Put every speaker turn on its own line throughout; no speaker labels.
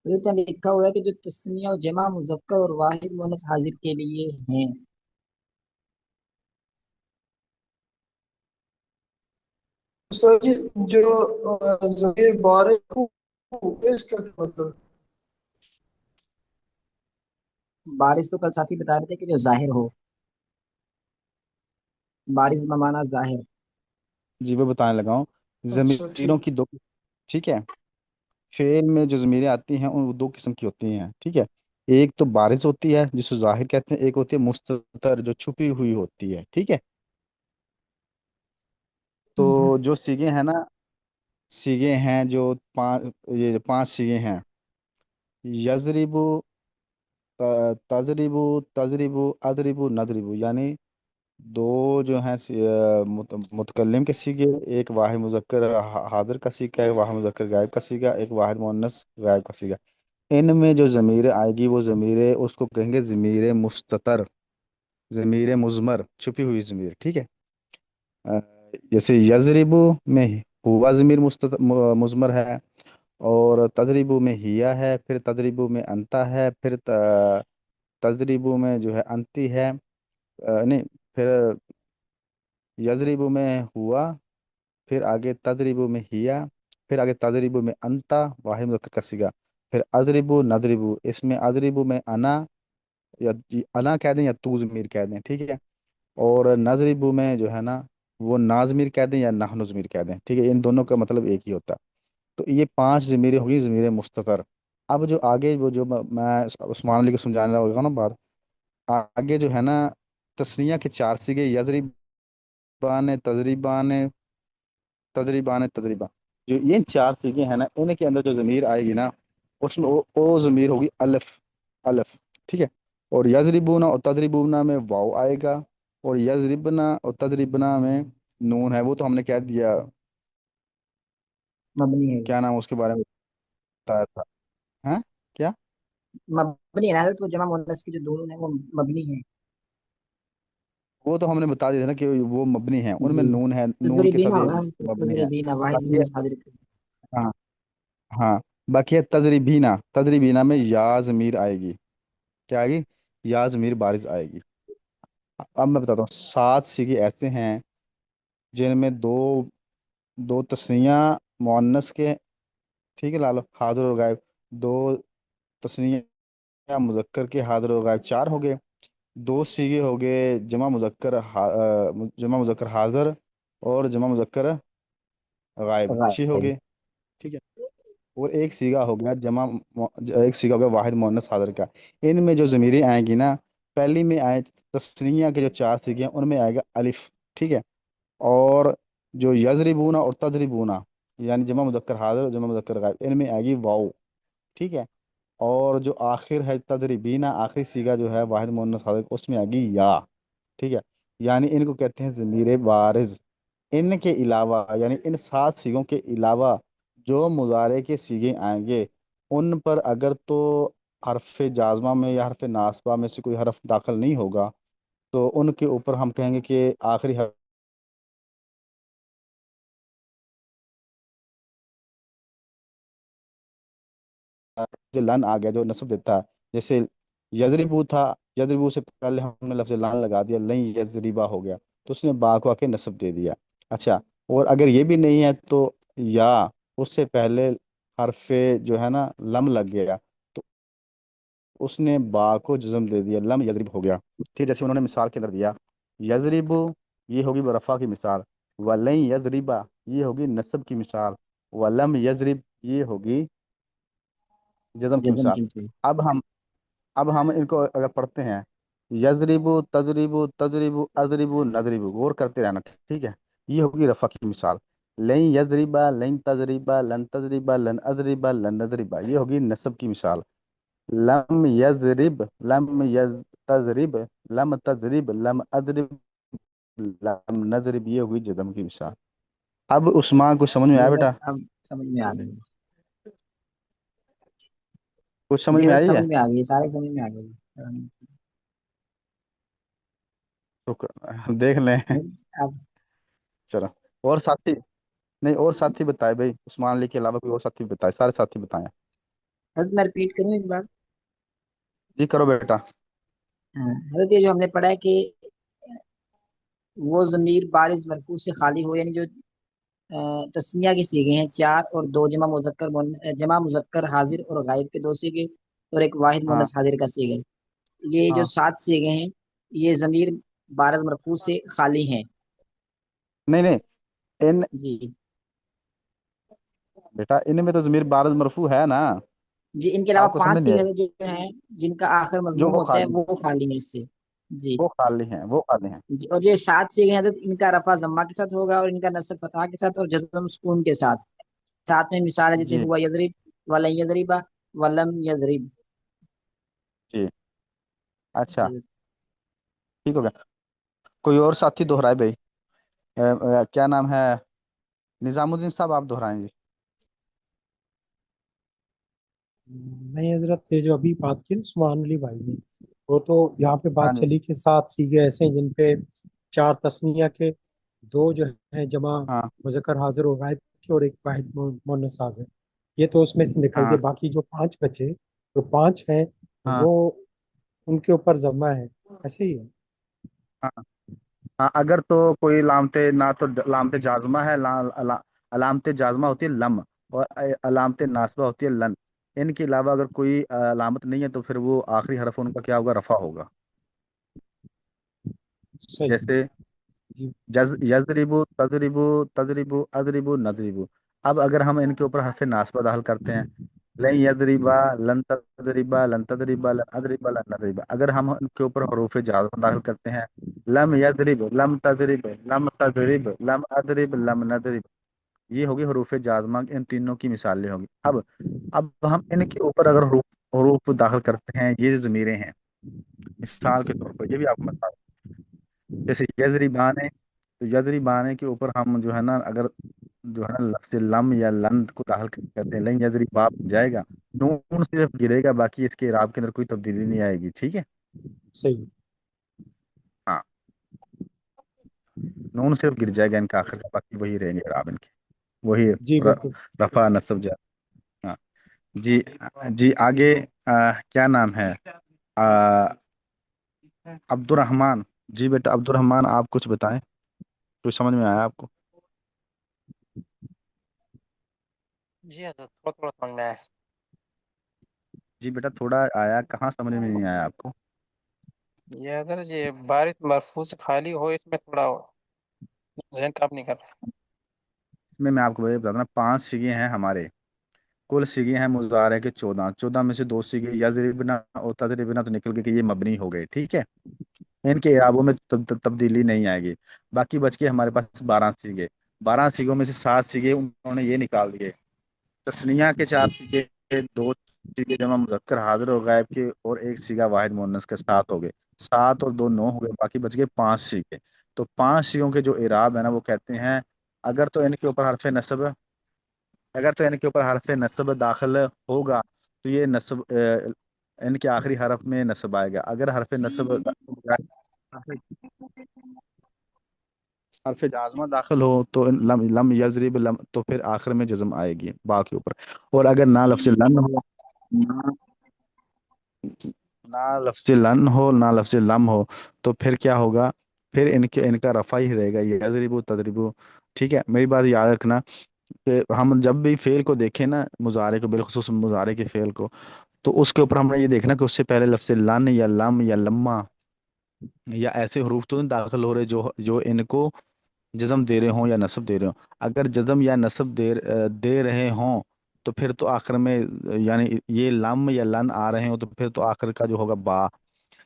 तो इतना लिखा हुआ है कि जो तस्निया और जमा मुजक्कर और वाहिद मुअन्नस हाजिर के लिए हैं।
सर जी, जो जमीर बारिक हो, इसका क्या मतलब?
बारिश तो कल साथी बता रहे थे कि जो जाहिर हो। बारिश बमाना जाहिर।
जी मैं बताने लगा हूँ।
अच्छा,
ज़मीरों
ठीक।
की दो, ठीक है। फेल में जो ज़मीरें आती हैं उन वो दो किस्म की होती हैं, ठीक है। एक तो बारिश होती है जिसे ज़ाहिर कहते हैं, एक होती है मुस्ततर जो छुपी हुई होती है, ठीक है।
हम्म।
तो जो सीगे हैं ना, सीगे हैं जो पांच, ये जो पांच सीगे हैं, यजरिबु, तजरिबु, तजरिबु, अजरिबु, नजरिबु, यानी दो जो हैं मुतकल्लिम के सीगे, एक वाहिद मुजक्कर हाजिर का सीगा, एक वाहिद मुजक्कर गायब का सीगा, एक वाहिद मुअन्नस गायब का सीगा। इनमें जो ज़मीर आएगी वो ज़मीर उसको कहेंगे ज़मीर मुस्ततर, ज़मीर मुज़मर, छुपी हुई ज़मीर, ठीक है। अ, जैसे यजरिबु में हुआ ज़मीर मुज़मर है, और तजरिबु में हिया है, फिर तजरिबु में अंता है, फिर तजरिबु में जो है अंती है, नहीं, फिर यजरिबु में हुआ, फिर आगे तजरिबु में हिया, फिर आगे तजरिबु में अंता, वाहिद मुज़क्कर का सीगा, फिर अजरिबु नजरिबु, इसमें अजरिबु में अना, या अना कह दें या तू ज़मीर कह दें, ठीक है। और नजरिबु में जो है ना, वो नाजमीर कह दें या नहनु ज़मीर कह दें, ठीक है। इन दोनों का मतलब एक ही होता है। तो ये पांच ज़मीरें होगी, ज़मीर मुस्ततर। अब जो आगे वो जो मैं उस्मान अली को समझाने लगा ना बात, आगे जो है ना, तस्निया के चार सीगे, यजरिबान, तजरिबान, तजरिबान, तजरिबा, जो ये चार सीगे हैं ना, इनके अंदर जो ज़मीर आएगी ना, उसमें वो ज़मीर होगी अलिफ, अलिफ, ठीक है। और यजरिबूना और तजरिबूना में वाव आएगा, और यजरिबना और तजरिबना में नून है, वो तो हमने कह दिया,
मबनी है।
क्या नाम उसके बारे में बताया था, हैं क्या?
मबनी है ना, तो जमा मुअन्नस की जो दोनों है वो मबनी है।
वो तो हमने बता दिया था ना कि वो मबनी है, उनमें
जी।
नून है, नून के
तजरीबीना
साथ ये
होगा।
मबनी है।
तजरीबीना वाहिद
बाकी
मुअन्नस हाजिर के लिए।
हाँ, हाँ, बाकी है तजरीबीना, तजरीबीना में या ज़मीर आएगी, क्या आएगी? या ज़मीर बारिज आएगी। अब मैं बताता हूँ, सात सीखे ऐसे हैं जिनमें दो, दो तस्निया मुअन्नस के, ठीक है, ला लो हाजिर और गायब, दो तस्निया मुजक्कर के हाजिर और गायब, चार हो गए। दो सीगे हो गए जमा मुजक्कर जमा मुजक्कर हाजिर और जमा मुजक्कर गायब, छः हो
गायब।
गए, ठीक है। और एक सीगा हो गया एक सीगा हो गया वाहिद मुअन्नस हाजिर का। इनमें जो ज़मीरें आएंगी ना, पहली में आए तस्निया के जो चार सीगे हैं उनमें आएगा अलिफ, ठीक है। और जो यजरिबूना और तजरिबूना, यानी जमा मुजक्कर हाजिर और जमा मुजक्कर गायब, इनमें आएगी वाव, ठीक है। और जो आखिर है तजरिबीना, आखिरी सीगा जो है वाहिद मुअन्नस हाजिर, उसमें आएगी या, ठीक है। यानी इनको कहते हैं ज़मीर बारिज। इनके अलावा, यानी इन सात सीगों के अलावा जो मुजारे के सीगे आएंगे, उन पर अगर तो हरफ जाजमा में या हरफ नासबा में से कोई हरफ दाखिल नहीं होगा, तो उनके ऊपर हम कहेंगे कि आखिरी हरफ से लन आ गया जो नस्ब देता है। जैसे यजरिबू था, यजरिबू से पहले हमने लफ्ज़ लान लगा दिया, लन यजरिबा हो गया, तो उसने बा को आके नस्ब दे दिया। अच्छा, और अगर ये भी नहीं है तो या उससे पहले हरफे जो है ना लम लग गया, तो उसने बा को जज्म दे दिया, लम यजरिब हो गया, ठीक। जैसे उन्होंने मिसाल के अंदर दिया, यजरिबू, ये होगी रफ़ा की मिसाल, वलन यजरिबा, ये होगी नस्ब की मिसाल, वलम यजरिब, ये होगी जज्म की
जजम
मिसाल।
की थी।
अब हम इनको अगर पढ़ते हैं, यजरिबु, तजरिबु, तजरिबु, अजरिबु, नजरिबु, गौर करते रहना, ठीक है। ये होगी रफ़ा की मिसाल। लन यजरिबा, लन तजरिबा, लन तजरिबा, लन अजरिबा, लन नजरिबा, ये होगी नस्ब की मिसाल। लम यजरिब, लम यज तजरिब, लम तजरिब, लम अजरिब, लम नजरिब, ये होगी जदम की मिसाल। अब उस्मान को समझ में
जी
आया
बस
बेटा?
अब समझ में आ गई।
कुछ समझ
जी
में
बस
आई
समझ
है?
में आ गई, सारे समझ में आ गई।
देख लें।
अब
चलो, और साथी, नहीं और साथी बताए भाई, उस्मान अली के अलावा कोई और साथी बताए, सारे साथी बताए।
حضرت میں ریپیٹ کروں ایک بار؟
جی کرو بیٹا.
ہاں حضرت، یہ جو ہم نے پڑھا ہے کہ وہ ضمیر بارز مرفوع سے خالی ہو، یعنی جو تسنیہ کے سیغے ہیں چار، اور دو جمع مذکر حاضر اور غائب کے دو سیغے، اور ایک واحد
ہاں
مؤنث حاضر کا سیغہ. یہ جو
ہاں.
7 سیغے ہیں یہ ضمیر بارز مرفوع سے خالی ہیں.
نہیں نہیں. ان
جی
بیٹا ان میں تو ضمیر بارز مرفوع ہے نا.
جی، ان کے علاوہ
آپ کو سمجھ
5
نہیں
سیغے
آئی.
جو ہیں جن کا آخر
جو
مضموم
وہ
ہوتا ہے
خالی ہیں.
وہ خالی ہیں اس سے. جی
وہ خالی ہیں. وہ خالی ہیں.
جی، اور یہ 7 سیغے ہیں حضرت، ان کا رفع ضمہ کے ساتھ ہوگا، اور ان کا نصب فتح کے ساتھ، اور جزم سکون کے ساتھ. ساتھ میں مثال ہے جیسے
جی
ہوا یضرب، ولن یضربا، ولم یضرب.
جی. اچھا
جی
ٹھیک ہو گیا. کوئی اور ساتھی دہرائے بھائی. کیا نام ہے؟ نظام الدین صاحب آپ دہرائیں جی.
نہیں حضرت، یہ جو ابھی بات کی نا عثمان علی بھائی نے، وہ تو یہاں پہ
ہاں
بات
جی.
چلی کہ 7 سیغے ایسے ہیں جن پہ 4 تسنیہ کے، 2 جو ہیں جمع
ہاں
مذکر حاضر و غائب کے، اور ایک واحد مؤنث حاضر. یہ تو اس میں سے نکل
ہاں
گئے. باقی جو 5 بچے، جو 5 ہیں،
ہاں
وہ ان کے اوپر ضمہ ہے. ایسے ہی ہے.
ہاں. ہاں اگر تو کوئی علامت نہ تو علامت جازمہ ہے، علامت جازمہ ہوتی ہے لم، اور علامت ناسبہ ہوتی ہے لن. ان کے علاوہ اگر کوئی علامت نہیں ہے تو پھر وہ آخری حرف ان کا کیا ہوگا؟ رفع ہوگا.
صحیح.
جیسے
جی
یضربو تضربو تضربو اضربو نضربو. اب اگر ہم ان کے اوپر حرف ناسبہ داخل کرتے ہیں، لن یضربا لن تضربا لن تضربا لن اضربا لن نضربا. اگر ہم ان کے اوپر حروف جازمہ داخل کرتے ہیں، لم یضرب لم تضرب لم تضرب لم اضرب لم نضرب، یہ ہوگی حروف جازمہ. ان تینوں کی مثالیں ہوگی. اب ہم ان کے اوپر اگر حروف داخل کرتے ہیں، یہ ضمیریں ہیں. مثال کے طور پر یہ بھی آپ کو مثال، جیسے یضربان ہے، تو یضربان کے اوپر ہم جو ہے نا اگر جو ہے نا لفظ لم یا لن کو داخل کرتے ہیں، لن یضرب باپ جائے گا، نون صرف گرے گا، باقی اس کے اعراب کے اندر کوئی تبدیلی نہیں آئے گی. ٹھیک ہے.
صحیح.
ہاں نون صرف گر جائے گا ان کا آخر کا، باقی وہی رہیں گے اعراب ان کے، وہی
جی بالکل.
رفع نصب جا. ہاں جی. جی آگے کیا نام ہے؟ آ، عبد الرحمن. جی بیٹا عبد الرحمن آپ کچھ بتائیں، کچھ سمجھ میں آیا آپ کو؟
جی حضرت تھوڑا تھوڑا سمجھ میں آیا.
جی بیٹا تھوڑا آیا، کہاں سمجھ میں نہیں آیا آپ کو؟
یہ حضرت یہ بارش مرفوع سے خالی ہو، اس میں تھوڑا ذہن کام نہیں کر رہا.
اس میں آپ کو یہ بتا دوں نا، 5 سیگے ہیں ہمارے. کل سیگے ہیں مضارع کے 14 میں سے 2 سیگے یضربنا اور تضربنا تو نکل گئے کہ یہ مبنی ہو گئے. ٹھیک ہے. ان کے اعرابوں میں تبدیلی نہیں آئے گی. باقی بچ کے ہمارے پاس 12 سیگے. 12 سیگوں میں سے 7 سیگے انہوں نے یہ نکال دیے، تسنیہ کے 4 سیگے، 2 سیگے جمع مذکر حاضر اور غائب کے، اور ایک سیگا واحد مؤنث کے. 7 ہو گئے. 7 اور 2 9 ہو گئے، باقی بچ گئے 5 سیگے. تو 5 سیگوں کے جو اعراب ہے نا وہ کہتے ہیں، اگر تو ان کے اوپر حرف نصب، اگر تو ان کے اوپر حرف نصب داخل ہوگا تو یہ نصب ان کے آخری حرف میں نصب آئے گا. اگر حرف جازمہ داخل ہو تو لم یضرب لم، تو پھر آخر میں جزم آئے گی با کے اوپر. اور اگر نہ لفظ لن ہو، نہ نہ لفظ لن ہو نہ لفظ لم ہو، تو پھر کیا ہوگا؟ پھر ان کا رفع ہی رہے گا، یہ یضرب تضرب. ٹھیک ہے. میری بات یاد رکھنا کہ ہم جب بھی فعل کو دیکھیں نا، مضارع کو، بالخصوص مضارع کے فعل کو، تو اس کے اوپر ہم نے یہ دیکھنا کہ اس سے پہلے لفظ لن یا لم یا لما یا ایسے حروف تو نہیں داخل ہو رہے جو ان کو جزم دے رہے ہوں یا نصب دے رہے ہوں. اگر جزم یا نصب دے رہے ہوں تو پھر تو آخر میں، یعنی یہ لم یا لن آ رہے ہوں تو پھر تو آخر کا جو ہوگا با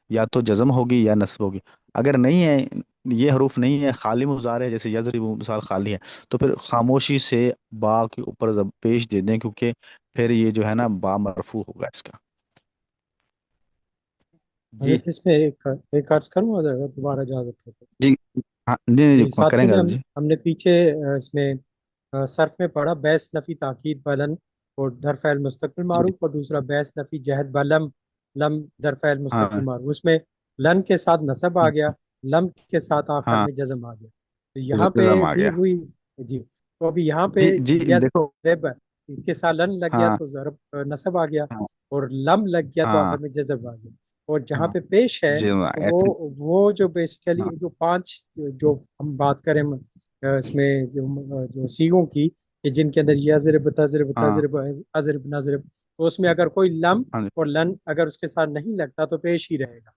یا تو جزم ہوگی یا نصب ہوگی. اگر نہیں ہے، یہ حروف نہیں ہے، خالی مضارع ہے، جیسے یضرب مثال خالی ہے، تو پھر خاموشی سے با کے اوپر پیش دے دیں، کیونکہ پھر یہ جو ہے نا با مرفوع ہوگا اس کا. جی
حضرت اس میں ایک عرض کروں حضرت، دوبارہ اجازت ہو تو.
جی. ہاں جی جی
جی
کریں
ساتھیوں
گے
نے
جی.
ہم نے پیچھے اس میں صرف میں پڑھا بیس نفی تاکید بلن اور در فعل مستقبل
جی
معروف، اور دوسرا بیس نفی جہد بلم لم در فعل
ہاں
مستقبل معروف. اس میں لن کے ساتھ نصب آ گیا، لم کے ساتھ آخر
ہاں
میں جزم آ گیا. تو یہاں پہ
جزم آ
دی
گیا.
ہوئی، جی تو ابھی یہاں پہ
جی جی دیکھو.
یضرب اس کے ساتھ لن لگ گیا
हाँ
تو ضرب نصب آ گیا،
हाँ
اور لم لگ گیا تو
हाँ
آخر میں جزم آ گیا۔ اور جہاں
हाँ
پہ پیش ہے
जी
تو
ऐसे
وہ جو بیسیکلی
हाँ
جو پانچ جو ہم بات کریں اس میں جو سیگوں کی کہ جن کے اندر یضرب تضرب
हाँ
تضرب اضرب نضرب، تو اس میں اگر کوئی لم
हाँ जी
اور لن اگر اس کے ساتھ نہیں لگتا تو پیش ہی رہے گا۔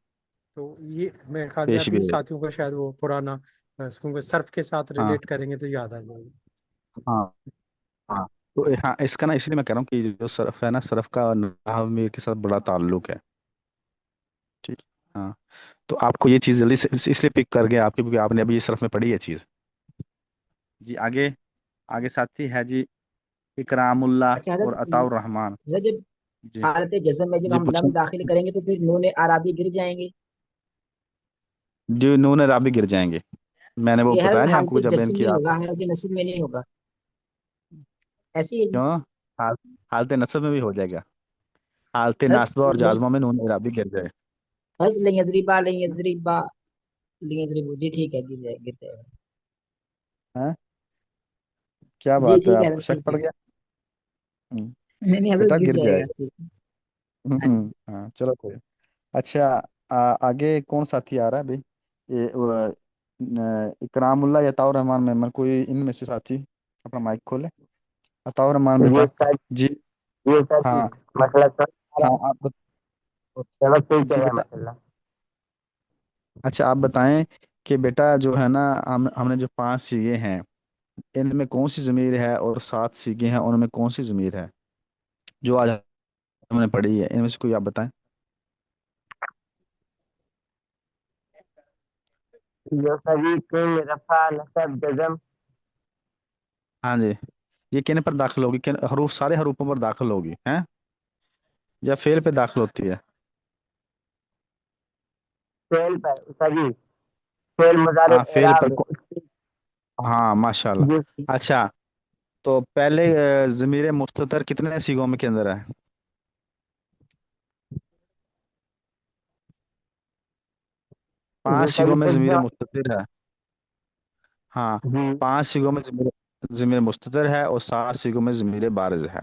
تو یہ میرے خیال میں
पेश भी
حدیث
है
ساتھیوں کا شاید وہ پرانا کیونکہ صرف کے ساتھ
हाँ
ریلیٹ کریں گے تو یاد آ جائے گا۔
हाँ हाँ तो हाँ इसका ना इसलिए मैं कह रहा हूँ कि जो सरफ है ना सरफ का नहव में के साथ बड़ा ताल्लुक है। ठीक हाँ तो आपको ये चीज़ जल्दी से इसलिए पिक कर गया आपके क्योंकि आपने अभी ये सरफ में पढ़ी है चीज़। जी आगे आगे साथी है जी इकरामुल्लाह
अच्छा
और
हजरत,
अताउर रहमान।
हजरत जब
जी
हालत जज़म में जब
जी
हम
पूछें।
लम दाखिल करेंगे तो फिर नून आराबी गिर जाएंगे।
जो नून राबी गिर जाएंगे मैंने वो
ये हर
बताया नहीं आपको
हालत
जब बयान
जज़म में
किया
होगा,
आपको
हालत नस्ब में नहीं होगा। ऐसी है जी।
क्यों हाल हालत नसब में भी हो जाएगा हालत
हजरत
नासबा और जाजमा में नून राबी गिर जाए।
हजरत लें यदरिबा लें यदरिबा लें यदरिबू, जी ठीक है, गिर जाएगा।
हैं क्या
जी
बात है
ठीक है
आपको
हजरत,
शक
ठीक
पड़
है।
गया। हम्म,
नहीं नहीं हजरत
बेटा
गिर
गिर
जाएगा,
जाएगा।
ठीक है। हाँ जी।
हाँ चलो कोई अच्छा आगे कौन साथी आ रहा है भाई ये इकरामुल्लाह या अताउर रहमान मेमन कोई इनमें से साथी अपना माइक खोले। अताउर रहमान
ये
बेटा
सच
जी
ये सच
हाँ
मसला सच
हाँ आप
चलो सही चल
जी
रहा है
बेटा
मसला।
अच्छा आप बताएं कि बेटा जो है ना हमने जो 5 सीगे हैं इनमें कौन सी ज़मीर है और 7 सीगे हैं उनमें कौन सी ज़मीर है जो आज हमने पढ़ी है इनमें से कोई आप बताएं।
ये सभी किन रफा नसब जजम।
हाँ जी ये किन पर दाखिल होगी किन हरूफ सारे हरूफों पर दाखिल होगी हैं या फेल पे दाखिल होती है।
फेल पर सभी फेल मुजारे
हाँ फेल पर
एराब
हाँ माशाल्लाह।
जिस
अच्छा तो पहले ज़मीर मुस्ततर कितने सीगों में के अंदर है 5
ये
सीगों
सभी
में ज़मीर
तज्जा
मुस्ततर है। हाँ
जी
5 सीगों में ज़मीर मुस्ततर है और 7 सीगों में ज़मीर बारिज है।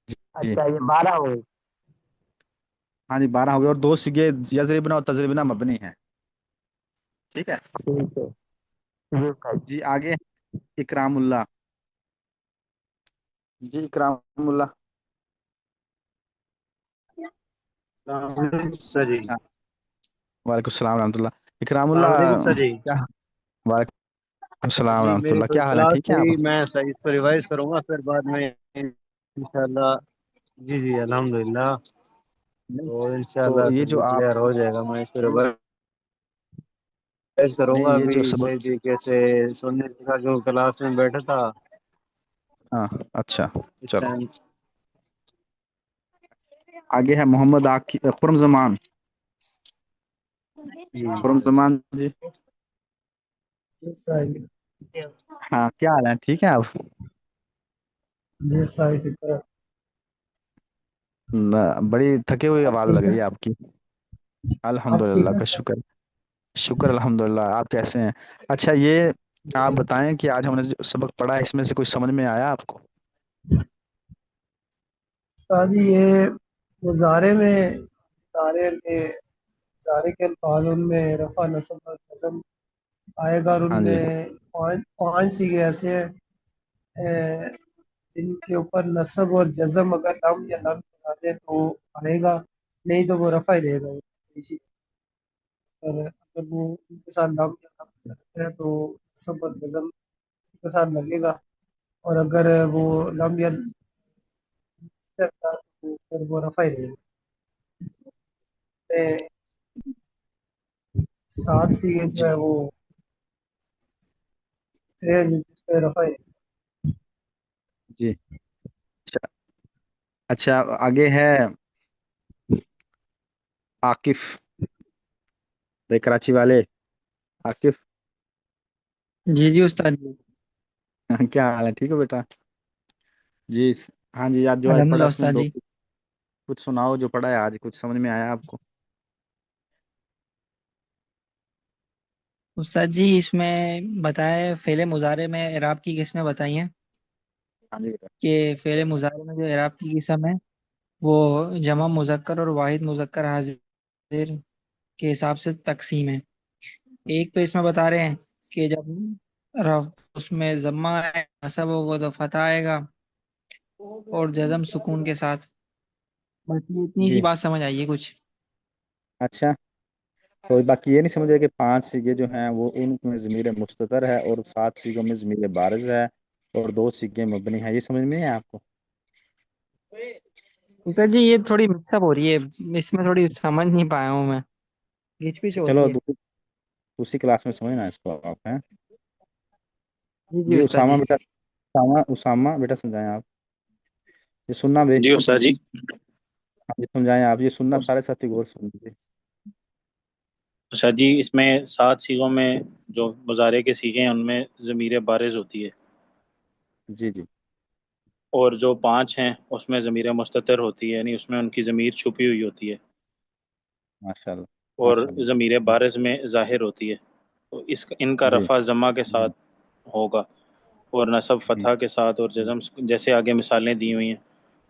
जी
अच्छा ये 12 हो गई।
हाँ जी 12 हो गए और 2 सीगे यजरिबना और तजरिबना मबनी है। ठीक है
ठीक है जी सच
जी आगे इकरामुल्लाह जी इकरामुल्लाह
सर जी।
हाँ, वालेकुम सलाम रहमतुल्लाह इकरामुल्लाह
सलामकुम सर जी।
क्या वालेकुम सलाम
जी मेरी
रहमतुल्लाह
थोड़ी
क्या हाल है
क्लास
ठीक है
थी,
आप।
मैं सर इस पर रिवाइज करूंगा फिर बाद में इंशाल्लाह। जी जी अल्हम्दुलिल्लाह।
नहीं
तो
तो
इंशाल्लाह
ये
सर
जो
जी
आप
क्लियर हो जाएगा, मैं इस पर रिवाइज
नहीं
करूंगा।
ये
अभी
जो सबक
सही तरीके से सुनने का जो क्लास में बैठा था
हाँ अच्छा
इस
चलो
टाइम।
आगे है मोहम्मद आकी खुरम जमान
जी
खुरम जमान जी।
जी साहिब।
हाँ क्या हाल है ठीक है आप।
जी साहिब फिक्र।
बड़ी थके हुई
आप
आवाज
ठीक
लग
है?
रही है आपकी।
आप ठीक
अल्हम्दुलिल्लाह
है
का
सर?
शुक्र शुक्र अल्हम्दुलिल्लाह आप कैसे हैं। अच्छा ये आप बताएं कि आज हमने जो सबक पढ़ा है इसमें से कुछ समझ में आया आपको।
साहब जी, ये मुजारे में मुजारे के अल्फाज उनमें रफा नस्ब और जज़म आएगा, और
हाँ जी
उनमें पाँच पाँच सीगे ऐसे हैं जिनके ऊपर नस्ब और जज़म अगर लम या लम लगा दे तो आएगा, नहीं तो वो रफा ही रहेगा इसी पर। अगर वो उनके साथ लम या लम लगाते हैं तो नस्ब और जज़म के साथ लगेगा, और अगर वो लम या लगता तो फिर वो रफा ही रहेगा। ए, सात सीगे जो
जी
है वो जिस पे रफा ही।
जी अच्छा अच्छा आगे है आकिफ भाई कराची वाले आकिफ।
जी जी उस्ताद जी।
क्या हाल है ठीक हो बेटा। जी हाँ जी आज जो आज पढ़ा
अल्हम्दुलिल्लाह
उसमें
उस्ताद
दो
जी।
कुछ सुनाओ जो पढ़ा है आज कुछ समझ में आया आपको।
उस्ताद जी इसमें बताए फेले मुजारे में इराब की किस्में बताई हैं।
हाँ जी बेटा।
कि फेरे मुजारे में जो एराब की किस्म है वो जमा मुजक्कर और वाहिद मुजक्कर हाजिर के हिसाब से तकसीम है। एक पे इसमें बता रहे हैं कि जब रफ उसमें जम्मा है नसब होगा तो फतह आएगा और जज़म सुकून के साथ। बस ये इतनी सी
जी।
बात समझ आई है कुछ।
अच्छा, तो बाकी ये नहीं समझे कि 5 सीगे जो हैं वो उनमें ज़मीर मुस्ततर है और 7 सीगों में ज़मीर बारिज़ है और 2 सीगे मबनी है, ये समझ में है आपको?
सर जी ये थोड़ी मिक्सअप हो रही है, इसमें थोड़ी समझ नहीं पाया हूँ मैं, घिच पिच हो रही
चलो
है।
दूसरी क्लास में समझना इसको आप हैं।
जी जी
जी
उस्ताद
उसामा
जी।
बेटा, उसामा बेटा समझाएं आप, ये सुनना बे,
जी उस्ताद जी।
हाँ जी समझाएं आप, ये सुनना सारे साथी गौर से सुन लीजिए।
उस्ताद जी, इसमें 7 सीगों में जो मुजारे के सीगे हैं उनमें ज़मीर बारिज होती है,
जी जी।
और जो 5 हैं उसमें ज़मीर मुस्ततर होती है, यानी उसमें उनकी ज़मीर छुपी हुई होती है,
माशाल्लाह
और
माशाल्लाह।
ज़मीर बारिज में ज़ाहिर होती है। तो इनका
जी
रफ़ा ज़मा के साथ होगा, और नसब
जी
फ़तह के साथ, और जज़म जैसे आगे मिसालें दी हुई हैं,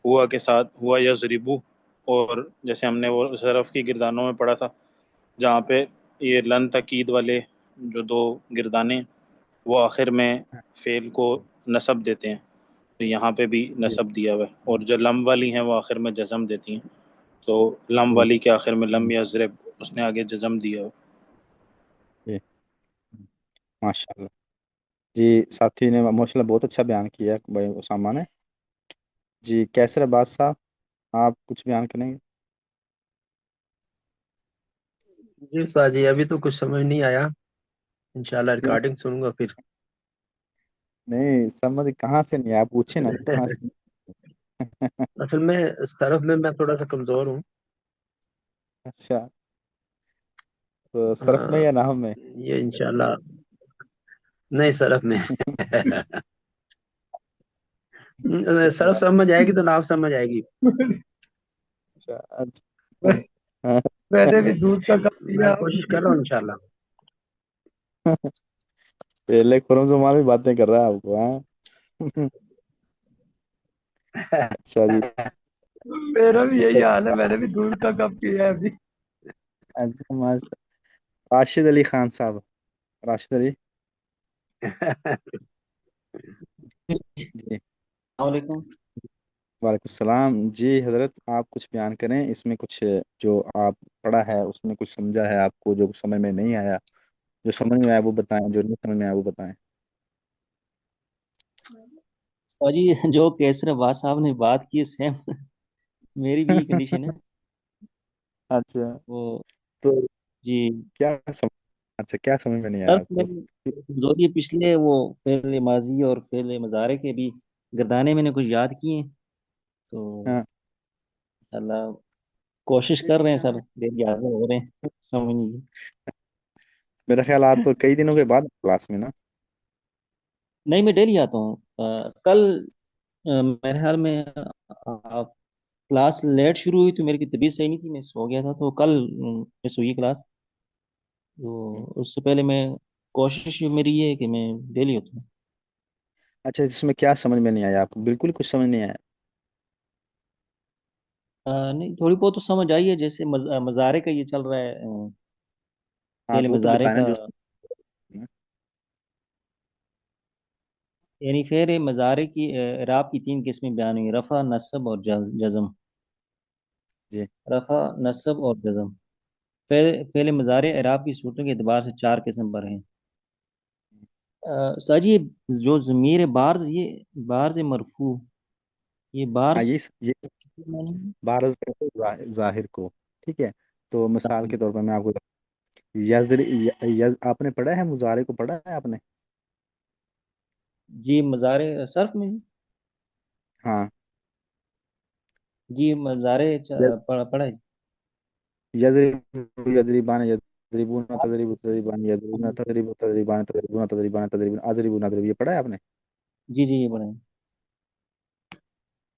हुआ के साथ, हुआ यज़रिबु, और जैसे हमने वो ज़रफ़ की गिरदानों में पढ़ा था जहाँ पे ये लन तकीद वाले जो 2 गिरदाने हैं, वो आखिर में फ़ेल को नसब देते हैं, तो यहाँ पे भी
जी
नसब दिया हुआ है, और जो लम वाली हैं वो आखिर में जज़म देती हैं, तो लम
जी
वाली के आखिर में लम यज़रिब, उसने आगे जज़म दिया हुआ।
जी माशाल्लाह। जी साथी ने माशाल्लाह बहुत अच्छा बयान किया भाई उसामा ने। जी कैसर अब्बास साहब, आप कुछ बयान करेंगे?
जी उस्ताद जी, अभी तो कुछ समझ नहीं आया, इंशाल्लाह
क्यों?
रिकॉर्डिंग सुनूंगा फिर।
नहीं समझ कहाँ से नहीं, आप पूछे ना कहाँ से।
असल में सरफ में मैं थोड़ा सा कमजोर हूँ।
अच्छा, तो सरफ में
हाँ,
या नाहव में?
ये इंशाल्लाह नहीं सरफ में। सरफ समझ आएगी तो नाव समझ आएगी।
अच्छा अच्छा। हाँ।
मैंने भी दूध का कप
मैं
पिया।
कोशिश कर रहा हूँ इंशाल्लाह।
पहले खुरम जुमान भी बातें कर रहा है आपको, हाँ। अच्छा जी।
मेरा भी यही हाल है, मैंने भी दूध का कप पिया है अभी।
अच्छा माशा, राशिद अली खान साहब, राशिद अली। जी
वालेकुम।
वालेकुम सलाम जी हजरत, आप कुछ बयान करें इसमें, कुछ जो आप पढ़ा है उसमें कुछ समझा है आपको, जो समझ में नहीं आया, जो समझ में आया वो बताएं, जो नहीं समझ में आया वो बताएं।
जी जो केसर अब्बास साहब ने बात की सेम मेरी भी कंडीशन है।
अच्छा,
वो
तो
जी
क्या समझ, अच्छा क्या समझ में नहीं आया
तर्क में
आपको?
जो भी पिछले वो फेल माजी और फेल मजारे के भी गर्दाने मैंने कुछ याद किए हैं, तो
हाँ
अल्लाह कोशिश कर रहे हैं सर, डेली हाजिर हो रहे हैं, समझ नहीं।
मेरा ख्याल आप कई दिनों के बाद क्लास में ना।
नहीं मैं डेली आता हूँ। कल मेरे ख्याल में क्लास लेट शुरू हुई तो मेरी की तबीयत सही नहीं थी, मैं सो गया था, तो कल मिस हुई क्लास। तो उससे पहले मैं कोशिश मेरी ये है कि मैं डेली होता हूँ।
अच्छा इसमें क्या समझ में नहीं आया आपको, बिल्कुल कुछ समझ नहीं आया?
नहीं थोड़ी बहुत तो समझ आई है, जैसे मज़ारे का ये चल रहा है,
हाँ
फेल
तो वो तो
मज़ारे
बताना
का,
जो।
यानी फेर मज़ारे की इराब की 3 किस्में बयान हुई, रफ़ा नस्ब और जज़म।
जी
रफ़ा नस्ब और जज़म फेल मज़ारे इराब की सूरतों के अतबार से 4 किस्म पर हैं। सर ये जो ज़मीर बार्ज, ये बार्ज मरफू, ये
हाँ,
बार्ज
ये
मानी
बारह जाहिर को, ठीक है। तो मिसाल के तौर पर मैं आपको, यजर आपने पढ़ा है, मुजारे को पढ़ा है आपने?
जी मज़ारे सर्फ में,
हाँ।
जी मज़ारे पढ़ा है।
यजरिबान यजरिबूना तजरिबु तजरिबान यजरिबूना तजरिबु तजरिबान तजरिबूना तजरिबान तजरिबून अजरिबू नजरिबु, ये पढ़ा है आपने?
जी जी ये पढ़ा है।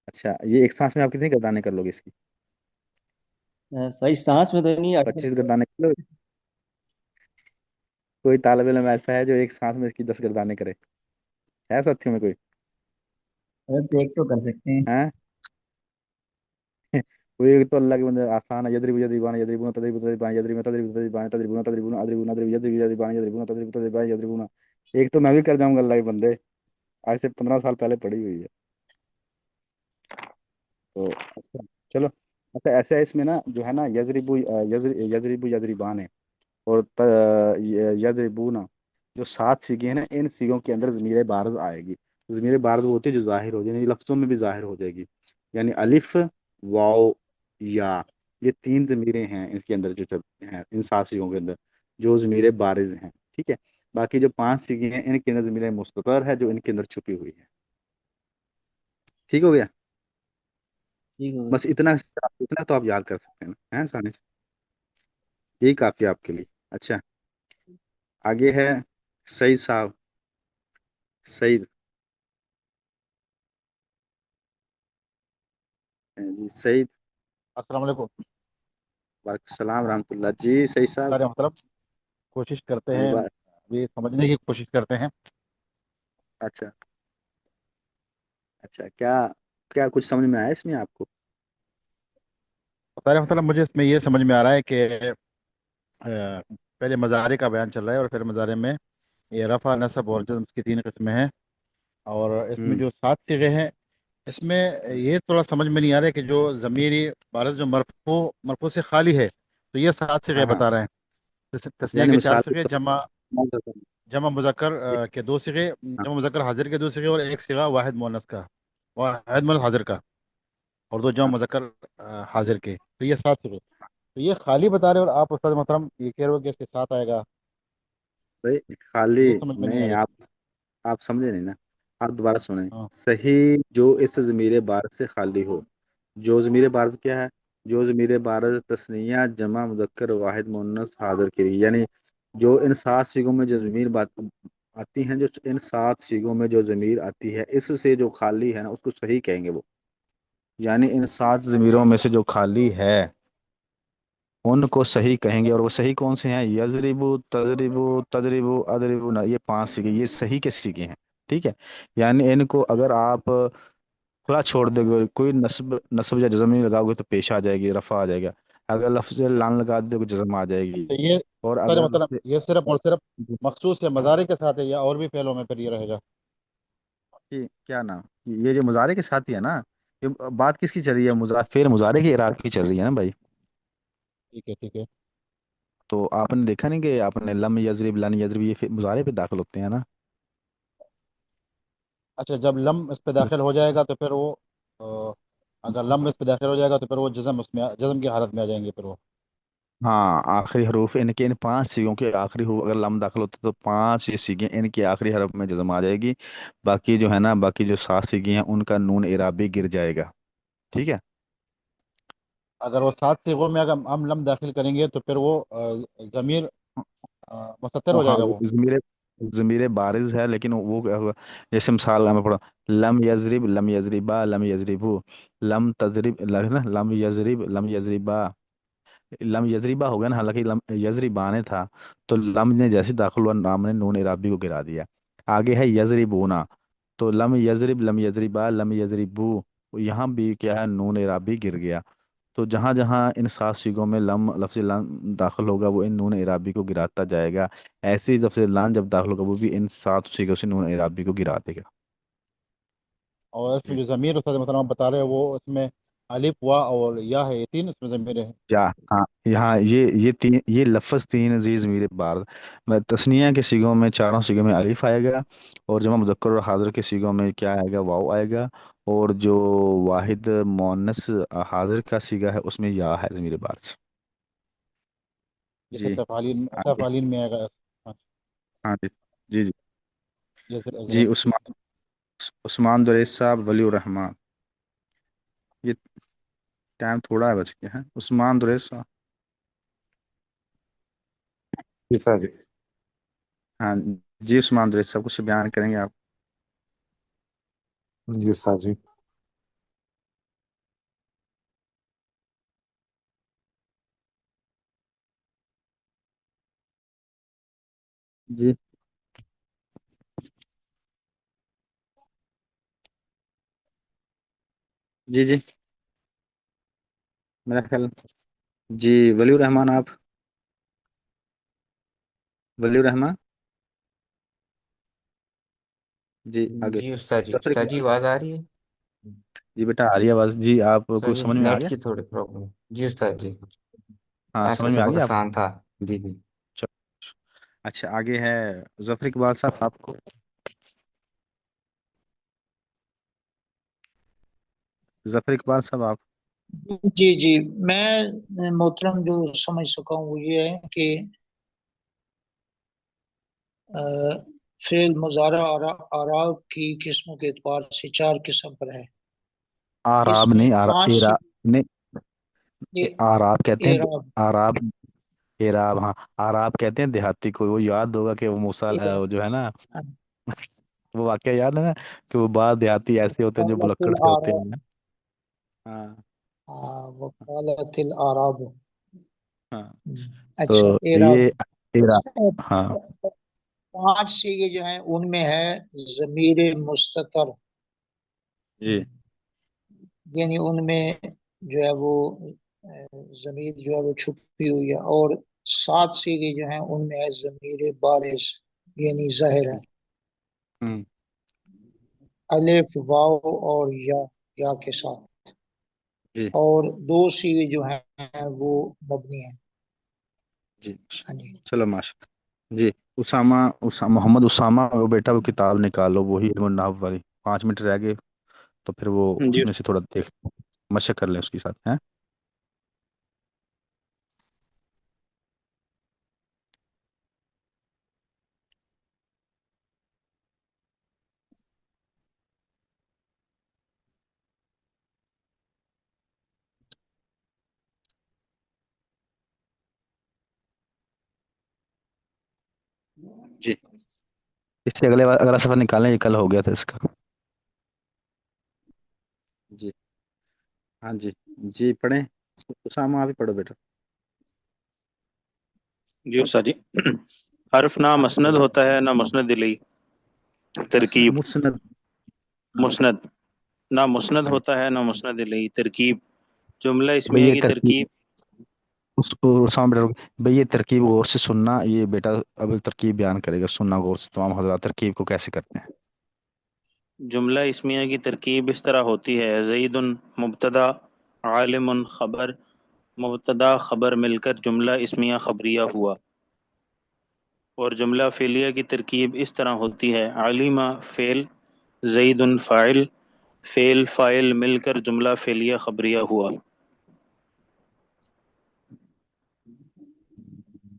अच्छा, ये एक सांस में आप कितनी गर्दानें कर लोगे इसकी?
सही सांस में तो नहीं
25
अटक।
गर्दानें कर लोगे? कोई तालिब इल्म ऐसा है जो एक सांस में इसकी 10 गर्दानें करे? है साथियों में कोई?
तो एक तो कर सकते हैं।
हैं? वो एक तो अल्लाह के बंदे आसान है। यदरिबु यदरिबान यदरिबुना तदरिबु तदरिबान यदरिबुना तदरिबु तदरिबान तदरिबुना तदरिबुना अदरिबुना अदरिबु यदरिबु यदरिबान यदरिबुना तदरिबु तदरिबान यदरिबुना। एक तो मैं भी कर जाऊंगा अल्लाह के बंदे, आज से 15 साल पहले पढ़ी हुई है। तो अच्छा, चलो। अच्छा ऐसे है इसमें ना, जो है ना, यजरिबु यजरिबु यजरिबान है, और यजरिबूना, जो 7 सीगे हैं ना, इन सीगों के अंदर ज़मीर बारज आएगी। ज़मीर बारज वो होती है जो जाहिर हो जाए, यानी लफ्ज़ों में भी जाहिर हो जाएगी। यानी अलिफ, वाओ, या, ये 3 ज़मीरें हैं इसके अंदर जो चलते हैं इन 7 सीगों के अंदर, जो ज़मीर बारिज हैं। ठीक है। बाकी जो 5 सीगे हैं इनके अंदर ज़मीर मुस्ततर है, जो इनके अंदर छुपी हुई है। ठीक हो गया।
ठीक हो गया।
बस इतना, इतना तो आप याद कर सकते हैं ना, है आसानी से। यही काफ़ी है आपके लिए। अच्छा, आगे है सईद साहब। सईद, जी सईद।
अस्सलाम वालेकुम।
वालेकुम सलाम रहमतुल्लाह जी, सही साहब।
सारे मतलब कोशिश करते
जी
हैं, अभी समझने की कोशिश करते हैं।
अच्छा अच्छा, क्या क्या कुछ समझ में आया इसमें आपको?
सारे मतलब मुझे इसमें ये समझ में आ रहा है कि पहले मज़ारे का बयान चल रहा है, और फिर मज़ारे में ये रफ़ा, नसब और जज़्म की 3 किस्में हैं। और इसमें
हम्म।
जो 7 सिगे हैं, इसमें ये थोड़ा समझ में नहीं आ रहा है कि जो ज़मीरी बारत जो मरफू मरफू से खाली है, तो ये 7 सिगे
हाँ हाँ,
बता रहे हैं। तस्निया
यानी
के चार
मिसाल के
सिगे,
तौर
जमा
पर
जमा मुज़क्कर
ये-
के 2 सिगे,
हाँ,
जमा मुज़क्कर हाजिर के 2 सिगे, और एक सिगा वाहिद मुअन्नस का, वाहिद मुअन्नस हाजिर का, और 2 जमा
हाँ,
मुज़क्कर हाजिर के, तो ये 7 सिगे। तो ये खाली बता रहे हो, और आप उस्ताद मोहतरम ये कह रहे हो कि इसके साथ आएगा।
भाई खाली
ये समझ में नहीं आ
नहीं,
रही।
आप समझे नहीं ना। आप दोबारा सुने।
हाँ।
सही, जो इस ज़मीर बारज से खाली हो। जो ज़मीर बारज क्या है? जो ज़मीर बारज तस्निया, जमा, मुज़क्कर, वाहिद, मुन्नस, हाजिर के लिए, यानी जो इन 7 सीगों में जो ज़मीर बात आती हैं, जो इन 7 सीगों में जो ज़मीर आती है, इससे जो खाली है ना, उसको सही कहेंगे वो। यानी इन 7 ज़मीरों में से जो खाली है उनको सही कहेंगे। और वो सही कौन से हैं? यजरिबु, तजरिबु, तजरिबु, अदरिबु ना, ये 5 सीगे, ये सही के सीगे हैं। ठीक है। यानी इनको अगर आप खुला छोड़ दोगे, कोई नस्ब नस्ब या जज़म नहीं लगाओगे, तो पेश आ जाएगी, रफा आ जाएगा। अगर लफ्ज़ लान लगा दोगे, जज़म आ जाएगी।
तो ये
और
उस्ताद
अगर
मोहतरम ये सिर्फ और सिर्फ मखसूस है मज़ारे के साथ है, या और भी फेलों में फिर ये रहेगा?
क्या नाम, ये जो मुजारे के साथ ही है ना, ये बात किसकी चल रही है? फिर मुजारे की इराब की चल रही है ना भाई।
ठीक है, ठीक है।
तो आपने देखा नहीं कि आपने लम यजरिब, लन यजरिब, ये फिर मुजारे पे दाखिल होते हैं ना।
अच्छा, जब लम इस पे दाखिल हो जाएगा तो फिर वो अ, अगर लम इस पे दाखिल हो जाएगा तो फिर वो जज़म उसमें जज़म की हालत में आ जाएंगे फिर वो।
हाँ, आखिरी हरूफ इनके, इन 5 सीगों के आखिरी हरूफ अगर लम दाखिल होते तो 5 ये सीगे इनके आखिरी हरफ में जज़म आ जाएगी। बाकी जो है ना, बाकी जो 7 सीगे हैं उनका नून इराबी गिर जाएगा। ठीक है।
अगर वो 7 सिगों में अगर हम लम दाखिल करेंगे तो फिर वो ज़मीर मुस्ततर हो
हाँ,
जाएगा वो।
ज़मीर ज़मीर बारिज है, लेकिन वो क्या होगा? जैसे मिसाल में पढ़ो, लम यजरिब, लम यजरिबा, लम यजरिबू, लम तजरिब, ना, लम यजरिब, लम यजरिबा, लम यजरिबा हो गया ना, हालांकि लम यजरिबा ने था। तो लम ने जैसे दाखिल हुआ, नाम ने नून इराबी को गिरा दिया। आगे है यजरिबूना, तो लम यजरिब, लम यजरिबा, लम यजरिबू, यहाँ भी क्या है? नून इराबी गिर गया। तो जहां जहां इन 7 सीगों में लम लफ्ज़ लान दाखिल होगा, वो इन नून इराबी को गिराता जाएगा। ऐसे ही लफ्ज़ लान जब दाखिल होगा, वो भी इन 7 सीगों से नून इराबी को गिरा देगा।
और इसमें
जी।
जो ज़मीर उस्ताद मोहतरम आप बता रहे हो, वो इसमें अलिफ, वाह और या है, ये 3 इसमें ज़मीर है।
या, हाँ, यहाँ ये लफ्ज़ तीन जी ज़मीर बार में, तस्निया के सीगों में, चारों सीगों में अलिफ आएगा। और जमा मुज़क्कर और हाज़िर के सीगों में क्या आएगा? वाव आएगा। और जो वाहिद मुअन्नस हाज़िर का सीगा है, उसमें या है ज़मीर बार से।
जैसे
जी।
तफ़ालीन
आगे।
तफ़ालीन में आएगा। हाँ,
हाँ जी। जी जी।
जैसे
जी,
अजहर।
उस्मान दुरैस साहब, वलीउर रहमान। ये टाइम थोड़ा है बच गया है। उस्मान दुरैस साहब।
जी सर जी।
हाँ जी, उस्मान दुरैस साहब कुछ बयान करेंगे आप?
जी सर जी।
जी। جی جی میرا خیال جی ولی الرحمان آپ ولی الرحمان جی آگے
جی استاد جی،
ظفر
استاد جی
اقبال
آواز آ رہی ہے؟
جی بیٹا آ رہی ہے آواز جی آپ
استاد
کو
جی
سمجھ میں آ
نیٹ
گیا
کی تھوڑی پرابلم. جی استاد جی،
ہاں
آج کا
سمجھ میں آ
سبق
گیا آپ کو
آسان تھا. جی جی.
چلو اچھا آگے ہے ظفر اقبال صاحب آپ کو ظفر اقبال صاحب آپ
جی جی، میں محترم جو سمجھ سکا ہوں وہ یہ ہے کہ فعل مضارع اعراب کی قسموں کے اعتبار سے 4 قسم پر ہے. اس
آراب
میں
نہیں
5
ایرا نہیں آراب کہتے ہیں
اعراب.
آراب ایراب ہاں آراب کہتے ہیں دیہاتی کو وہ یاد ہوگا کہ وہ موسیٰ وہ جو ہے نا وہ واقعہ یاد ہے نا کہ وہ بعض دیہاتی ایسے ہوتے ہیں جو
وقالت
بلکڑ سے ہوتے
الاعراب،
ہیں ہاں
وقالت الاعراب.
ہاں تو
اچھا اعراب.
یہ ایرا
اس میں
ہاں
5 سیغے جو ہیں ان میں ہے ضمیر مستتر،
جی
یعنی ان میں جو ہے وہ ضمیر جو ہے وہ چھپی ہوئی ہے، اور 7 سیغے جو ہیں ان میں ہے ضمیر بارز یعنی ظاہر ہے،
ہوں
الف واو اور یا کے ساتھ،
جی
اور 2 سیغے جو ہیں وہ مبنی ہیں.
جی
ہاں جی.
چلو ماشاء جی محمد اسامہ وہ بیٹا وہ کتاب نکالو وہی علم النحو والی 5 منٹ رہ گئے تو پھر وہ
جی
اس میں سے تھوڑا دیکھ مشق کر لیں اس کے ساتھ ہیں جی اس سے اگلا سفر نکالیں یہ کل ہو گیا تھا اس کا جی ہاں جی جی پڑھیں اسامہ آپ ہی پڑھو بیٹا
جی استاد جی حرف نہ
آپ
مسند
پڑھو
ہوتا ہے نہ مسند الیہ. ترکیب
مسند
مسند نہ مسند
ہاں
ہوتا ہے نہ مسند الیہ. ترکیب جملہ
بھئی
اسمیہ
یہ
کی
ترکیب
ترکیب.
اسامہ بیٹا بھئی یہ ترکیب غور سے سننا یہ بیٹا اب ترکیب بیان کرے گا سننا غور سے تمام حضرات ترکیب کو کیسے کرتے ہیں
جملہ اسمیہ کی ترکیب اس طرح ہوتی ہے: زید مبتدا، عالم خبر. مبتدا خبر مل کر جملہ اسمیہ خبریہ ہوا. اور جملہ فعلیہ کی ترکیب اس طرح ہوتی ہے: علیم فعل، زید فاعل. فعل فاعل مل کر جملہ فعلیہ خبریہ ہوا.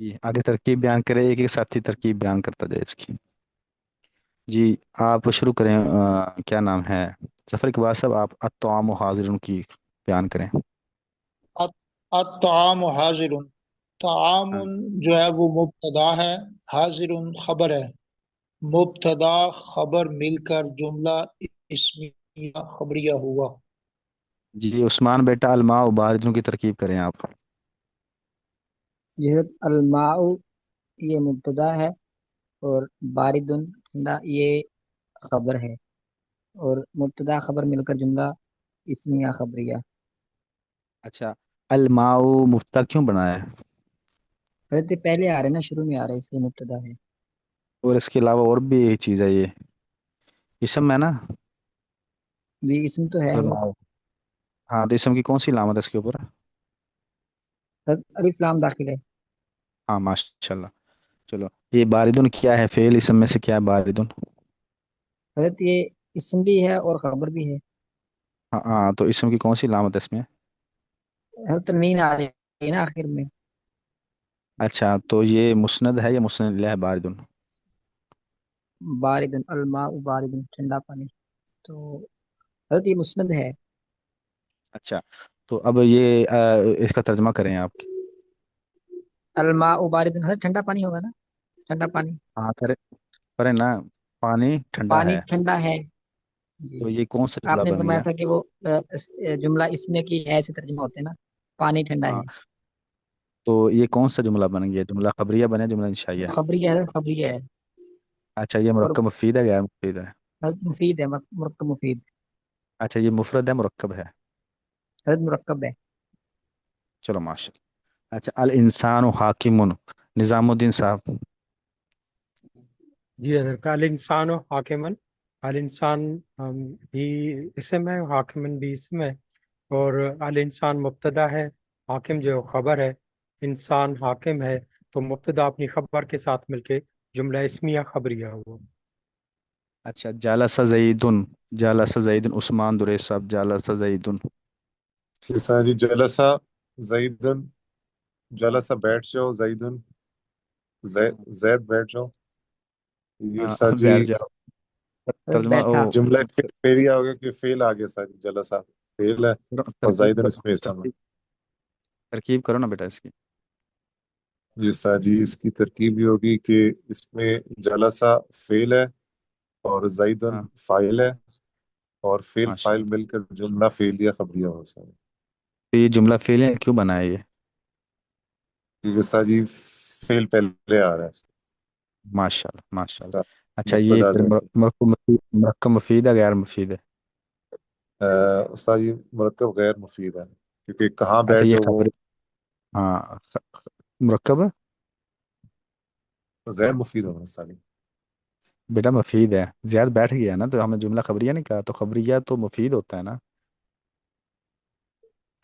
جی آگے ترکیب بیان کرے ایک ایک ساتھی ترکیب بیان کرتا جائے اس کی جی آپ شروع کریں کیا نام ہے ظفر اقبال صاحب آپ الطعام حاضر کی بیان کریں
الطعام حاضر. طعام
ہاں
جو ہے وہ مبتدا ہے، حاضر خبر ہے. مبتدا خبر مل کر جملہ اسمیہ خبریہ ہوا.
جی عثمان بیٹا الماء باردن کی ترکیب کریں آپ
یہ الماء یہ مبتدا ہے اور باردن ٹھنڈا یہ خبر ہے، اور مبتدا خبر مل کر جملہ اسمیہ خبریہ.
اچھا الماء مبتدا کیوں بنایا ہے
حضرت پہلے آ رہے نا، شروع میں آ رہے اس لیے مبتدا ہے.
اور اس کے علاوہ اور بھی ایک چیز ہے یہ اسم ہے نا
جی اسم تو ہے وہ.
ہاں تو اسم کی کون سی علامت ہے اس کے اوپر
حضرت الف لام داخل ہے.
ہاں ماشاء اللہ چلو یہ باردن کیا ہے فعل اسم میں سے کیا ہے باردن
حضرت یہ اسم بھی ہے اور خبر بھی ہے.
ہاں ہاں تو اسم کی کون سی علامت ہے اس میں
حضرت تنوین آ رہی ہے نا آخر میں.
اچھا تو یہ مسند ہے یا مسند اللہ ہے باردن
باردن الماء باردن ٹھنڈا پانی، تو حضرت یہ مسند ہے.
اچھا تو اب یہ اس کا ترجمہ کریں آپ
الماء باردن حضرت ٹھنڈا پانی ہوگا نا، ٹھنڈا پانی.
ہاں کریں کریں نا پانی ٹھنڈا
پانی
ہے
ٹھنڈا ہے. جی
تو یہ کون سا
آپ
جملہ
نے
بن
فرمایا
گیا
تھا کہ وہ جملہ اس میں کی ہے سے ترجمہ ہوتے ہیں نا، پانی ٹھنڈا
ہاں
ہے.
تو یہ کون سا جملہ بن گیا جملہ خبریہ بنے جملہ انشائیہ
خبری ہے، خبری ہے.
اچھا یہ
اور
مرکب مفید ہے غیر مفید ہے
مفید ہے، مرکب مفید.
اچھا یہ مفرد ہے مرکب ہے
हजरत मुरक्कब है।
चलो माशा। अच्छा, अल इंसान हाकिमुन, निजामुद्दीन साहब।
जी हजरत, अल इंसान हाकिमन, अल इंसान ही इसम है, हाकिमन भी इसम है, और अल इंसान मुब्तदा है, हाकिम जो खबर है। इंसान हाकिम है तो मुब्तदा अपनी खबर के साथ मिलके जुमला इस्मिया खबरिया हुआ।
अच्छा, जालसा जईदुन, जालसा जईदुन, उस्मान दुरेश साहब, जालसा जईदुन।
जी जलसा जैदन, जलसा बैठ जाओ, जैदन जैद बैठ जाओ। ये
हाँ,
उस्ताद जी
बैठ जाओ।
हजरत
तर्जमा
बैठा।
ओ
जुमला फेल आ गया कि फेल आ गया सर, जलसा फेल है और
तरकीब
जैदन इसमें इस्तेमाल।
तरकीब करो ना बेटा इसकी।
जी उस्ताद जी, इसकी तरकीब ये होगी कि इसमें जलसा फेल है और जैदन
हाँ,
फाइल है, और फेल फाइल
माशाल्लाह।
मिलकर जुमला फेलिया खबरिया हो सर।
तो ये जुमला फेल है, क्यों बनाया ये?
क्योंकि उस्ताद जी फेल पहले आ रहा है
माशाल्लाह माशाल्लाह।
इसका
अच्छा, ये
मुब्तदा
फिर
जो है।
मरकब मुफीद है, गैर मुफीद है?
उस्ताद जी मुरक्कब गैर मुफीद है, क्योंकि कहाँ
अच्छा,
बैठ
ये
जाओ वो
खबर, हाँ, मरकब है।
गैर मुफीद होगा उस्ताद जी।
बेटा मुफीद है, ज्यादा बैठ गया ना, तो हमने जुमला खबरिया नहीं कहा, तो खबरिया तो मुफीद होता है ना,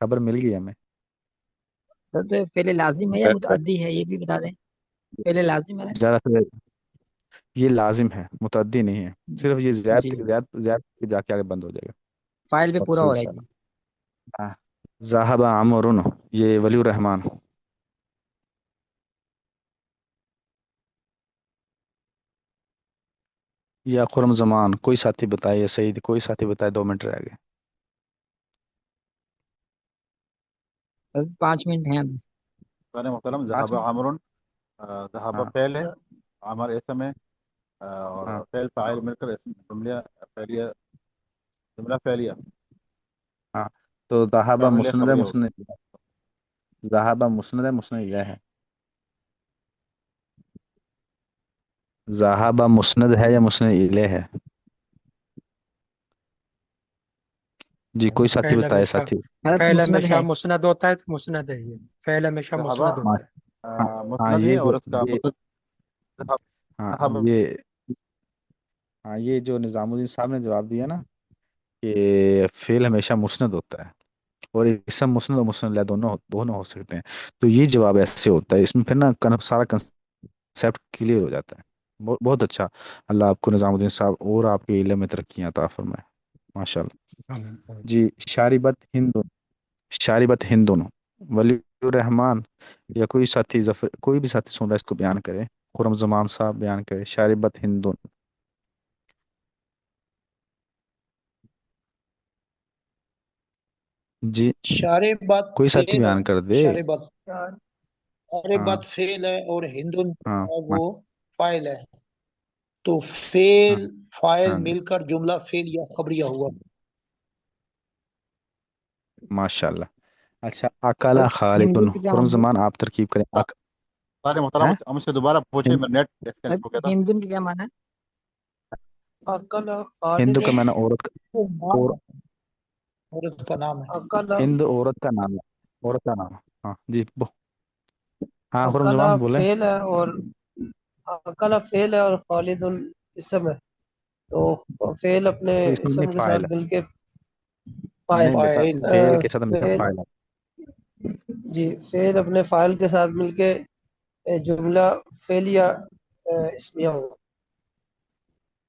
खबर मिल गई हमें।
हजरत फेले लाजिम है या
जैद बैठ
मुतअद्दी है, ये भी बता दें। फेले लाजिम है ना।
ज्यादा से ये लाजिम है, मुतअद्दी नहीं है। सिर्फ ये जैद
जी,
जैद जैद के जाके आगे बंद हो जाएगा।
फाइल पे पूरा
अच्छा
हो रहा है
उस्ताद।
जी।
हाँ, ज़ाहबा अमरुन, ये वलीउर रहमान। या खुरम जमान, कोई साथी बताए, या सईद, कोई साथी बताए, 2 मिनट रह गए।
हजरत 5 मिनट हैं अभी।
फ़ैल मोहतरम,
5 मिनट।
ज़हाबा अमरुन, ज़हाबा
हाँ
फ़ैल है, अमर इसम है, और
हाँ
फ़ैल फ़ाइल मिलकर जुमला फ़ैलिया, जुमला फ़ैलिया,
हाँ। तो ज़हाबा
कामिल
मुस्नद है,
खबरिया होगा।
मुस्नद, ज़हाबा मुस्नद है, मुस्नद इलैह है। ज़हाबा मुस्नद है या मुस्नद इलैह है? जी, कोई साथी
फ़ैल
बताए,
हमेशा,
साथी।
हजरत
फ़ैल
मुस्नद
हमेशा
है।
मुस्नद होता है तो मुस्नद है ये। फ़ैल हमेशा
ज़हाबा
मुस्नद
हाँ
होता है।
हाँ हाँ,
मुस्नद
ये
है,
जो
और उसका
ये
मतलब
हाँ
ज़हाबा
ये हाँ, ये जो निज़ामुद्दीन साहब ने जवाब दिया ना, कि फेल हमेशा मुस्नद होता है, और इसम मुस्नद और मुस्नद इलैह दोनों दोनों हो सकते हैं। तो ये जवाब ऐसे होता है, इसमें फिर ना सारा कंसेप्ट क्लियर हो जाता है। बहुत बहुत अच्छा। अल्लाह आपको निज़ामुद्दीन साहब और आपके इल्म में तरक्कियां अता फरमाए, माशाल्लाह।
आमीन।
जी, शारिबत हिंदुन, शारिबत हिंदुन, वलीउर रहमान, या कोई साथी, जफर, कोई भी साथी सुन रहा है इसको बयान करे। खुरम जमान साहब बयान करे, शारिबत हिंदुन। जी,
शारे बात
कोई साथी
फेल है।
बयान कर दे।
शारे बात, अरे बात
हाँ
फेल है और हिंदुन
हाँ
है
मा-
वो फाइल है। तो
हाँ
फेल फाइल
हाँ जी,
मिलकर जुमला फेल या खबरिया हुआ।
माशाल्लाह। अच्छा, अकाला
हजरत
खालिदुन,
हिंदुन की क्या
खुरम
माना है।
जमान आप तरकीब करें।
सारे मोहतरम
हैं?
हमसे दोबारा पूछे,
हिंद,
मैं नेट डिस्कनेक्ट हो
हजरत
गया था।
हिंदुन की क्या माना है।
अकल
हिंदू
खालिद,
का मैंने औरत
वो
का,
नाम
और
है, औरत का नाम है।
अकल
हिंद औरत का नाम है, औरत का नाम है। हाँ जी, हाँ, खुरम
अकल
जमान बोले।
फेल है और अकल फेल है और खालिदुल इसम है। तो फेल अपने
तो इसमें नहीं
इसम के
फाइल
साथ
है।
मिलके फाइल,
नहीं बेटा,
फाइल
फेल के साथ हमेशा
फेल,
फाइल है।
जी फेल अपने फाइल के साथ मिलके जुमला फेल या इसमिया हो।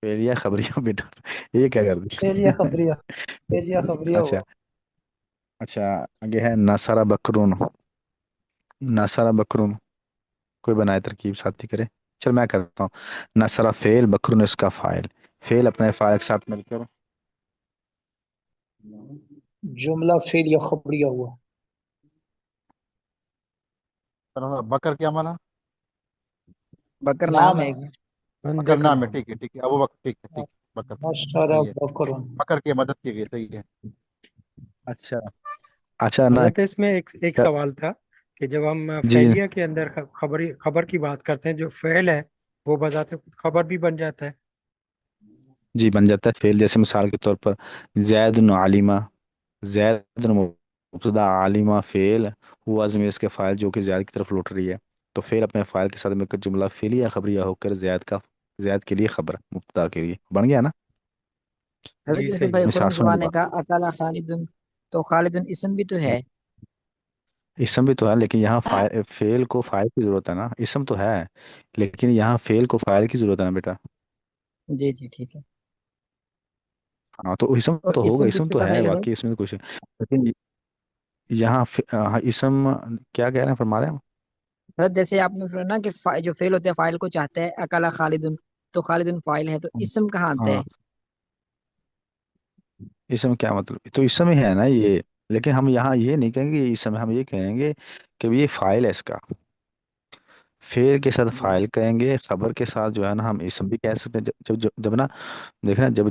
फेल या खबरिया बेटा, ये क्या कर
फेल या
दी?
खबरिया, फेल या खबरिया
अच्छा
हुआ।
अच्छा, आगे है नसारा बकरून, नसारा बकरून, कोई बनाए तरकीब, साथी करे। चल मैं करता हूँ। नसरा फेल, बकरून इसका फाइल, फेल अपने फाइल के साथ मिलकर।
जुमला फेल या खबरिया हुआ।
बकर क्या माना?
बकर नाम
नाम
है
है।
एक।
बंदे
बकर
का
नाम है,
नाम।
ठीक है, अबू बकर, ठीक है, ठीक है, बकर
नशरा
सही है।
बकरुन।
बकर की मदद की गई, सही है।
अच्छा अच्छा ना।
हजरत इसमें एक
अच्छा,
सवाल था कि जब हम
जी
फैलिया के अंदर खबर की बात करते हैं, जो फेल है वो बजाते खुद खबर भी बन जाता है।
जी, बन जाता है फेल। जैसे मिसाल के तौर पर, जैद न आलिमा, जैद न مبتدا عالمہ فعل، ہوا ضمیر اس کے فاعل جو کہ زیاد کی طرف لوٹ رہی ہے، تو فعل اپنے فاعل کے ساتھ مل کر جملہ فعلیہ یا خبریہ ہو کر زیاد کے لیے خبر مبتدا کے لیے بن گیا نا۔
حضرت
جی
یوسف
صحیح
بھائی،
ہے۔
مثال
خرم
سنیں
زبان نے
دوبارہ،
کہا اکالا خالدن، تو خالدن اسم بھی تو ہے۔
اسم بھی تو ہے لیکن یہاں فعل کو فاعل کی ضرورت ہے نا، اسم تو ہے لیکن یہاں فعل کو فاعل کی ضرورت ہے نا بیٹا۔
جی جی ٹھیک ہے۔
ہاں تو اسم
اور
تو ہوگا،
اسم کس
اسم
کے
تو
ساتھ
ہے
ملے گا بھائی؟
واقعی، اس میں تو کچھ ہے لیکن یہاں اسم کیا کہہ رہے ہیں، فرما رہے ہیں
حضرت جیسے آپ نے فرمایا نا کہ جو فعل ہوتا ہے فاعل کو چاہتا ہے، اکالا خالدن، تو خالدن فاعل ہے، تو اسم کہاں آتا ہے؟
ہاں اسم کیا مطلب، تو اسم ہی ہے نا یہ، لیکن ہم یہاں یہ نہیں کہیں گے یہ اسم ہے، ہم یہ کہیں گے کہ یہ فاعل ہے اس کا، فعل کے ساتھ فاعل کہیں گے، خبر کے ساتھ جو ہے نا ہم اسم بھی کہہ سکتے ہیں، جب نا دیکھنا جب